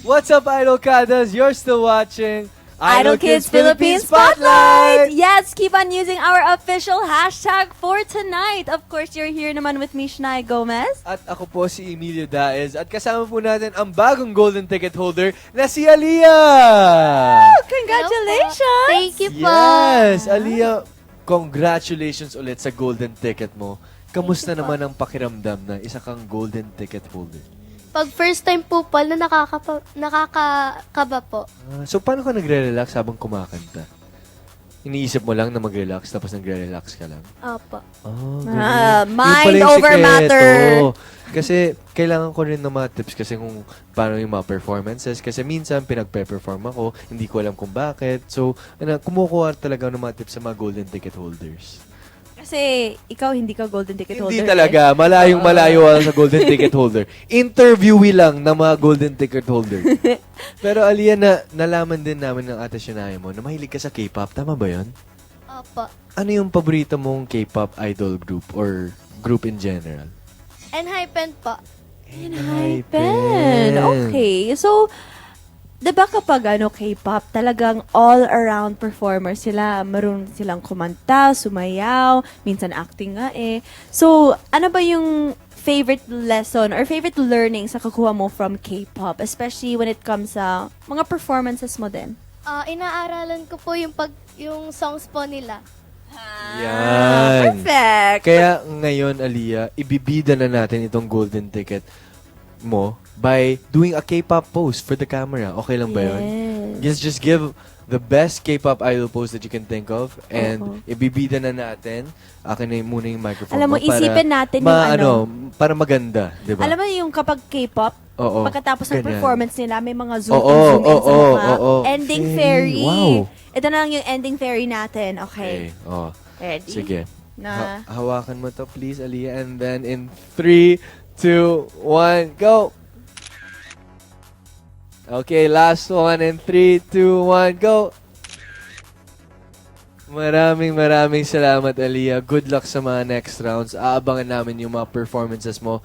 What's up, Idol Kadas? You're still watching Idol Kids Philippines Spotlight! Yes, keep on using our official hashtag for tonight. Of course, you're here naman with me, Shnai Gomez. At ako po si Emilio Daez. At kasama po natin ang bagong golden ticket holder na si Aliyah! Congratulations! Thank you po. Yes! Aliyah, congratulations ulit sa golden ticket mo. Kamusta naman ang pakiramdam na isa kang golden ticket holder? Pag first time po pala, nakakakaba po. So, paano ka nagre-relax habang kumakanta? Iniisip mo lang na mag-relax tapos nagre-relax ka lang? Opo. Oh, mind Yun pala yung over sikreto. matter. Kasi kailangan ko rin ng mga tips kasi kung paano yung mga performances. Kasi minsan pinagpe-perform ako, hindi ko alam kung bakit. So, kumukuha talaga ng mga tips sa mga golden ticket holders. Kasi ikaw hindi ka golden ticket holder. Hindi talaga. Malayong-malayo ako sa golden ticket holder. Interviewee lang ng mga golden ticket holder. Pero Aliyah, nalaman din namin ng ate Shania mo na mahilig ka sa K-pop. Tama ba yun? Opo. Ano yung paborito mong K-pop idol group or group in general? Enhypen po. Enhypen. Okay. So, diba kapag K-pop, talagang all-around performer sila. Marunong silang kumanta, sumayaw, minsan acting nga eh. So, ano ba yung favorite lesson or favorite learning sa kakuha mo from K-pop? Especially when it comes sa mga performances mo din. Inaaralan ko po yung songs po nila. Yan. Perfect! Kaya ngayon, Aliyah, ibibida na natin itong golden ticket mo by doing a K-pop pose for the camera. Okay lang ba yun? Yes. Just give the best K-pop idol pose that you can think of and ibibida na natin. Akin na muna yung microphone. Alam mo, isipin natin yung para maganda, di ba? Alam mo yung kapag K-pop, Oo. pagkatapos ng Ganyan. performance nila, may mga zoom Oo, in, zoom in sa oo, mga oo. ending Fairy. fairy. Wow. Ito na lang yung ending fairy natin. Okay. Oh. Ready? Sige. Na. Hawakan mo to, please, Aliyah. And then in 3, 2, 1, go! Okay, last one in 3, 2, 1, go! Maraming salamat, Aliyah. Good luck sa mga next rounds. Aabangan namin yung mga performances mo